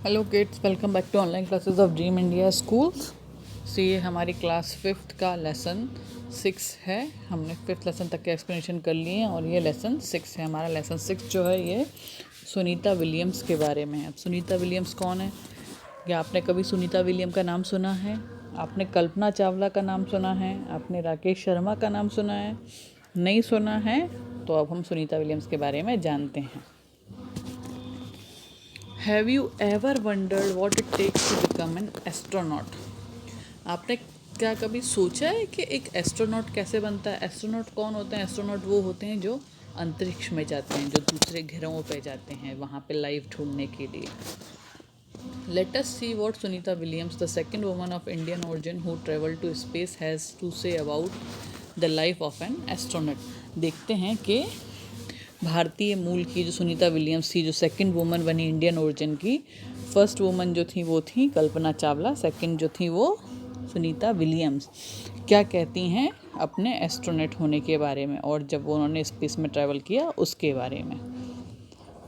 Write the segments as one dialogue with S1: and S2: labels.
S1: Hello kids, welcome back to online classes of dream India schools. So ये हमारी class 5th का lesson 6 है। हमने 5th लेसन तक के एक्सप्लेनेशन कर लिए हैं और ये लेसन 6 है। हमारा लेसन 6 जो है ये सुनीता विलियम्स के बारे में है। अब सुनीता विलियम्स कौन है? क्या आपने कभी सुनीता विलियम का नाम सुना है? आपने कल्पना चावला का नाम सुना है? आपने राकेश शर्मा का नाम सुना है? नहीं सुना है? तो अब हम सुनीता विलियम्स के बारे में जानते हैं। Have you ever wondered what it takes to become an astronaut? आपने क्या कभी सोचा है कि एक एस्ट्रोनॉट कैसे बनता है? एस्ट्रोनॉट कौन होते हैं? एस्ट्रोनॉट वो होते हैं जो अंतरिक्ष में जाते हैं, जो दूसरे ग्रहों पे जाते हैं वहाँ पे लाइफ ढूंढने के लिए। Let us see what Sunita Williams, the second woman of Indian origin who traveled to space, has to say about the life of an astronaut. देखते हैं कि भारतीय मूल की जो सुनीता विलियम्स थी, जो सेकंड वुमन बनी इंडियन ओरिजिन की। फर्स्ट वुमन जो थी वो थी कल्पना चावला, सेकंड जो थी वो सुनीता विलियम्स। क्या कहती हैं अपने एस्ट्रोनॉट होने के बारे में और जब वो उन्होंने स्पेस में ट्रैवल किया उसके बारे में।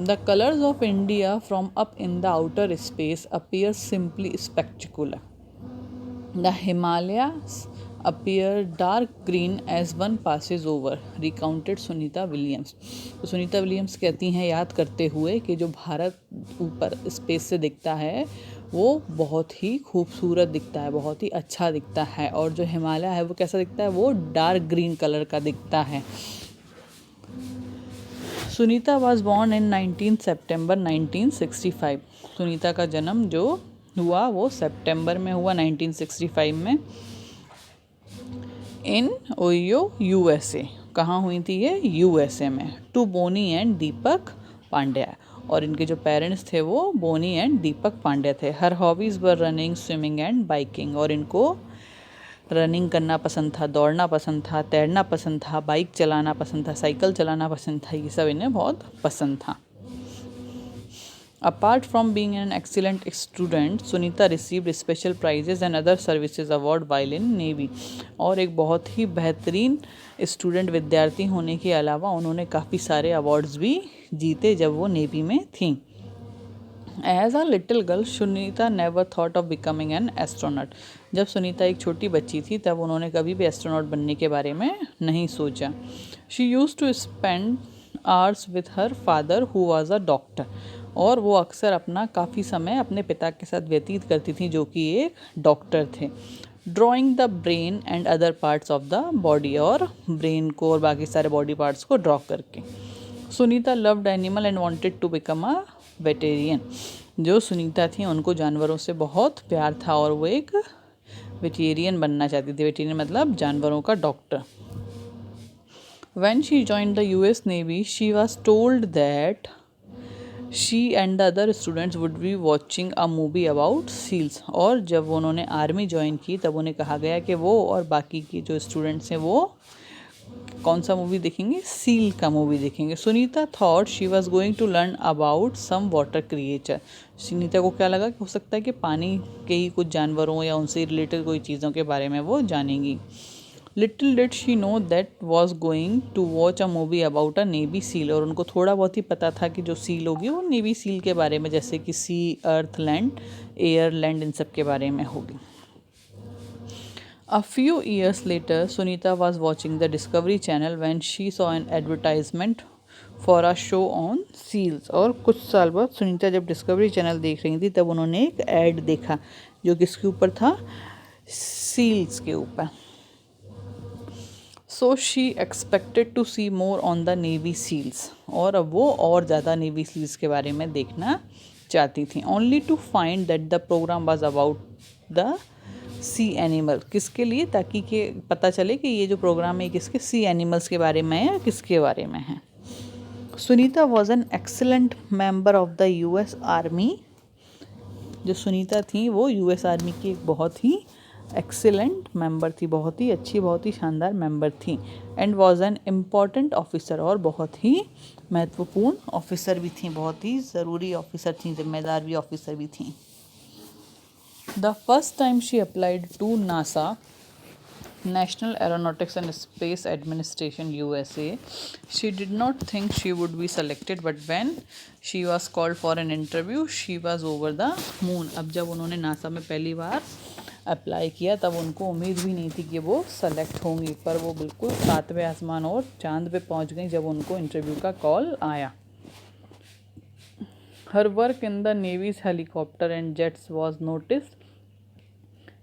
S1: The colors of India from up in the outer space appear simply spectacular. The Himalayas appear dark green as one passes over, recounted Sunita Williams. तो सुनीता विलियम्स कहती हैं याद करते हुए कि जो भारत ऊपर स्पेस से दिखता है वो बहुत ही खूबसूरत दिखता है, बहुत ही अच्छा दिखता है, और जो हिमालय है वो कैसा दिखता है? वो डार्क ग्रीन कलर का दिखता है। सुनीता वॉज बॉर्न इन 19 सितंबर 1965। सुनीता का जन्म जो हुआ वो सितंबर में हुआ 1965 में इन ओयो यूएसए। कहाँ हुई थी ये? यूएसए में। To bony and Deepak Pandya, और इनके जो पेरेंट्स थे वो बोनी एंड दीपक पांड्या थे। Her hobbies were running, swimming and biking, और इनको रनिंग करना पसंद था, दौड़ना पसंद था, तैरना पसंद था, बाइक चलाना पसंद था, साइकिल चलाना पसंद था। ये सब इन्हें बहुत पसंद था। Apart from being an excellent student, Sunita received special prizes and other services award while in Navy। और एक बहुत ही बेहतरीन स्टूडेंट विद्यार्थी होने के अलावा उन्होंने काफ़ी सारे अवार्ड्स भी जीते जब वो नेवी में थी। As a little girl Sunita never thought of becoming an astronaut. जब सुनीता एक छोटी बच्ची थी तब उन्होंने कभी भी एस्ट्रोनॉट बनने के बारे में नहीं सोचा। She use to spend hours with her father who was a doctor, और वो अक्सर अपना काफ़ी समय अपने पिता के साथ व्यतीत करती थी जो कि एक डॉक्टर थे। Drawing the brain and other parts of the body, और ब्रेन को और बाकी सारे बॉडी पार्ट्स को ड्रॉ करके। Sunita loved animal and wanted to become a veterinarian. जो सुनीता थी उनको जानवरों से बहुत प्यार था और वो एक वेटेरियन बनना चाहती थी। वेटेरियन मतलब जानवरों का doctor. When she joined the US Navy, she was told that she and the other students would be watching a movie about seals। और जब उन्होंने आर्मी ज्वाइन की तब उन्हें कहा गया कि वो और बाकी की जो स्टूडेंट्स हैं वो कौन सा मूवी देखेंगे? सील का मूवी देखेंगे। Sunita thought she was going to learn about some water creature. Sunita को क्या लगा कि हो सकता है कि पानी के ही कुछ जानवरों या उनसे रिलेटेड कोई चीज़ों के बारे में वो जानेंगी। Little did she know that was going to watch a movie about a navy seal, और उनको थोड़ा बहुत ही पता था कि जो सील होगी वो नेवी सील के बारे में, जैसे कि सी, अर्थ, लैंड, एयर, लैंड, इन सब के बारे में होगी। A few years later, Sunita was watching the Discovery Channel when she saw an advertisement for a show on seals। और कुछ साल बाद सुनीता जब डिस्कवरी चैनल देख रही थी तब उन्होंने एक ऐड देखा जो किसके ऊपर था? सील्स के ऊपर। So she expected to see more on the navy seals, और अब वो और ज़्यादा नेवी सील्स के बारे में देखना चाहती थी। Only to find that the programme was about the sea animal. किसके लिए? ताकि कि पता चले कि ये जो प्रोग्राम है किसके? सी एनिमल्स के बारे में है या किसके बारे में है। Sunita was an excellent member of the US army. जो सुनीता थी वो यूएस आर्मी की एक बहुत ही एक्सेलेंट मेंबर थी, बहुत ही अच्छी, बहुत ही शानदार मेंबर थी। And was an important officer, और बहुत ही महत्वपूर्ण ऑफिसर भी थी, बहुत ही ज़रूरी ऑफिसर थी, जिम्मेदार भी ऑफिसर भी थी। The first time she applied to NASA, National Aeronautics and Space Administration USA. She did not think she would be selected, but when she was called for an interview, she was over the moon. अब जब उन्होंने NASA में पहली बार apply किया तब उनको उम्मीद भी नहीं थी कि वो सेलेक्ट होंगी, पर वो बिल्कुल सातवें आसमान और चांद पे पहुंच गई जब उनको इंटरव्यू का कॉल आया. Her work in the Navy's helicopter and jets was noticed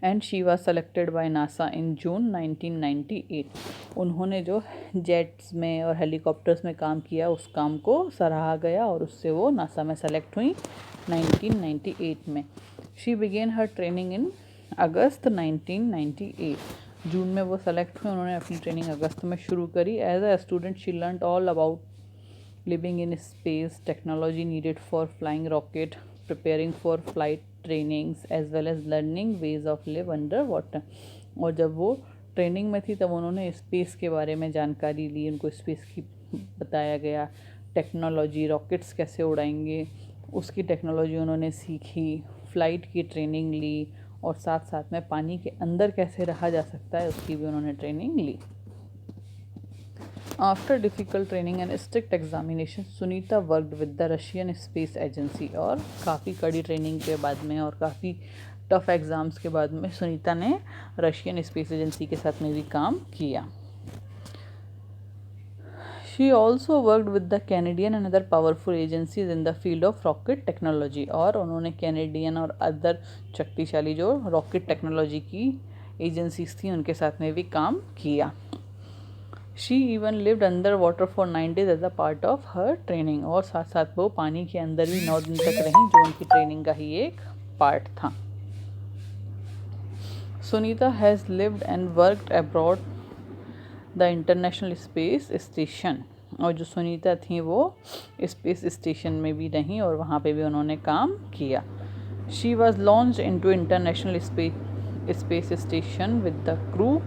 S1: and she was selected by NASA in June 1998. उन्होंने जो जेट्स में और हेलीकॉप्टर्स में काम किया उस काम को सराहा गया और उससे वो नासा में सेलेक्ट हुई 1998 में. She began her training in अगस्त 1998. जून में वो सेलेक्ट हुई. उन्होंने अपनी ट्रेनिंग अगस्त में शुरू करी. As a student she learned all about living in space, technology needed for flying rocket, preparing for flight trainings as well as learning ways of live under water. और जब वो ट्रेनिंग में थी तब उन्होंने स्पेस के बारे में जानकारी ली. उनको स्पेस की बताया गया, टेक्नोलॉजी, रॉकेट्स कैसे उड़ाएंगे उसकी टेक्नोलॉजी उन्होंने सीखी, फ़्लाइट की ट्रेनिंग ली और साथ साथ में पानी के अंदर कैसे रहा जा सकता है उसकी भी उन्होंने ट्रेनिंग ली. After difficult training and strict examination, Sunita worked with the Russian space agency. और काफ़ी कड़ी ट्रेनिंग के बाद में और काफ़ी टफ एग्ज़ाम्स के बाद में सुनीता ने रशियन स्पेस एजेंसी के साथ में भी काम किया. She also worked with the Canadian and other powerful agencies in the field of rocket technology. और उन्होंने कैनेडियन और अदर शक्तिशाली जो रॉकेट टेक्नोलॉजी की एजेंसीज थी उनके साथ में भी काम किया. She even lived underwater for 9 days as a part of her training. और साथ साथ वो पानी के अंदर भी 9 दिन तक रहीं जो उनकी ट्रेनिंग का ही एक पार्ट था. Sunita has lived and worked abroad the international space station. और जो सुनीता थी वो स्पेस स्टेशन में भी रहीं और वहाँ पे भी उन्होंने काम किया. She was launched into international space station with the crew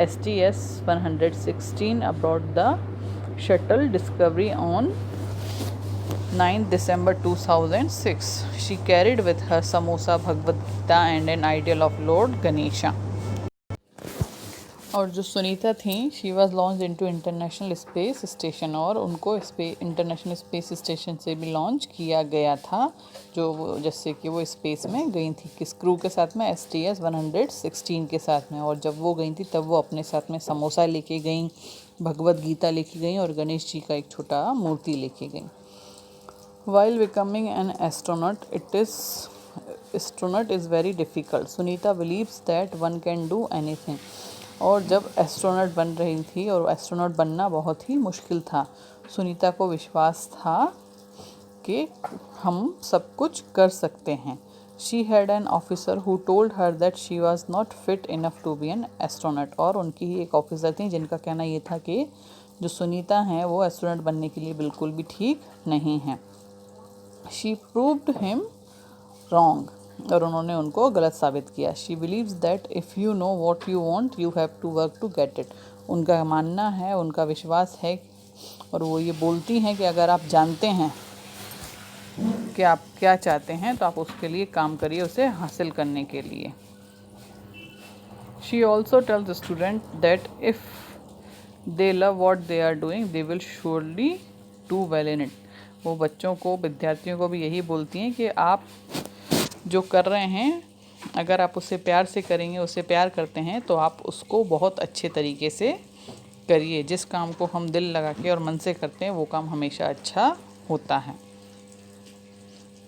S1: STS-116 aboard the shuttle Discovery on 9 December 2006. She carried with her samosa, Bhagavad Gita and an idol of Lord Ganesha. और जो सुनीता थी she was launch into international space station. और उनको international space station से भी launch किया गया था जो जैसे कि वो स्पेस में गई थी किस क्रू के साथ में STS-116 के साथ में. और जब वो गई थी तब वो अपने साथ में समोसा लेके गई, भगवद गीता लेके गई और गणेश जी का एक छोटा मूर्ति लेके गई. While becoming an astronaut is very difficult. Sunita believes that one can do anything. और जब एस्ट्रोनॉट बन रही थी और एस्ट्रोनॉट बनना बहुत ही मुश्किल था, सुनीता को विश्वास था कि हम सब कुछ कर सकते हैं. She had an officer who told her that she was not fit enough to be an astronaut. और उनकी ही एक ऑफिसर थी जिनका कहना ये था कि जो सुनीता हैं वो एस्ट्रोनॉट बनने के लिए बिल्कुल भी ठीक नहीं हैं. She proved him wrong. और उन्होंने उनको गलत साबित किया. She believes that if you know what you want you have to work to get it. उनका मानना है, उनका विश्वास है और वो ये बोलती हैं कि अगर आप जानते हैं कि आप क्या चाहते हैं तो आप उसके लिए काम करिए उसे हासिल करने के लिए. She also tells student that if they love what they are doing they will surely do well in it. वो बच्चों को, विद्यार्थियों को भी यही बोलती हैं कि आप जो कर रहे हैं अगर आप उसे प्यार से करेंगे, उसे प्यार करते हैं तो आप उसको बहुत अच्छे तरीके से करिए. जिस काम को हम दिल लगा के और मन से करते हैं वो काम हमेशा अच्छा होता है.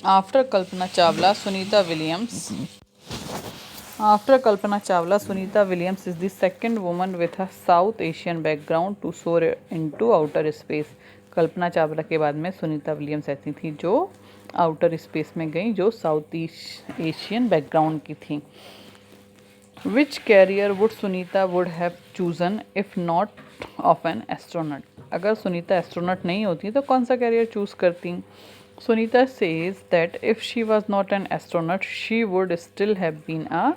S1: After Kalpana Chawla, Sunita Williams is the second woman with a South Asian background to soar into outer space. Kalpana Chawla के बाद में सुनीता विलियम्स ऐसी थी जो आउटर स्पेस में गई जो साउथ ईस्ट एशियन बैकग्राउंड की थी. Which career would Sunita would have chosen if not of an astronaut. अगर सुनीता एस्ट्रोनॉट नहीं होती तो कौन सा कैरियर चूज़ करती. Sunita says that if she was not an astronaut she would still have been a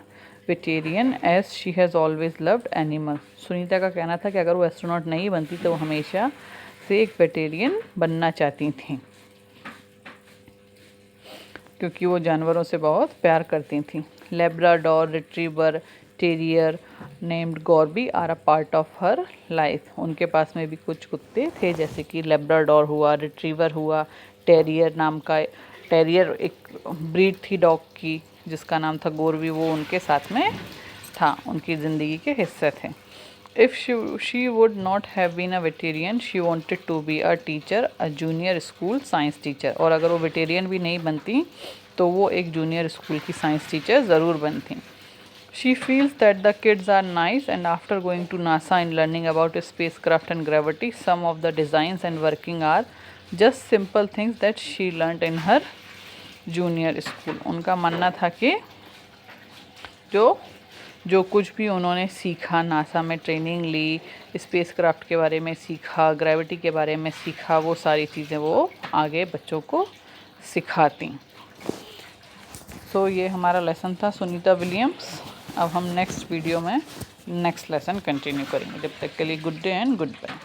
S1: veterinarian as she has always loved animal. Sunita का कहना था कि अगर वो एस्ट्रोनॉट नहीं बनती तो वो हमेशा से एक वेटेरियन बनना चाहती थी क्योंकि वो जानवरों से बहुत प्यार करती थी. Labrador retriever, terrier named Gorby are a part of her life. उनके पास में भी कुछ कुत्ते थे, जैसे कि लेब्राडोर हुआ, रिट्रीवर हुआ, टेरियर नाम का, टेरियर एक ब्रीड थी डॉग की जिसका नाम था गोरबी, वो उनके साथ में था, उनकी ज़िंदगी के हिस्से थे। If she would not have been a vegetarian, she wanted to be a teacher, a junior school science teacher। और अगर वो वेटेरियन भी नहीं बनती तो वो एक जूनियर स्कूल की साइंस टीचर ज़रूर बनती। She feels that the kids are nice, and after going to NASA and learning about spacecraft and gravity, some of the designs and working are just simple things that she learnt in her junior school। उनका मानना था कि जो कुछ भी उन्होंने सीखा, NASA में ट्रेनिंग ली, स्पेसक्राफ्ट के बारे में सीखा, ग्रेविटी के बारे में सीखा, वो सारी चीज़ें वो आगे बच्चों को सिखाती। तो ये हमारा लेसन था सुनीता विलियम्स। अब हम नेक्स्ट वीडियो में नेक्स्ट लेसन कंटिन्यू करेंगे। जब तक के लिए good day and good bye.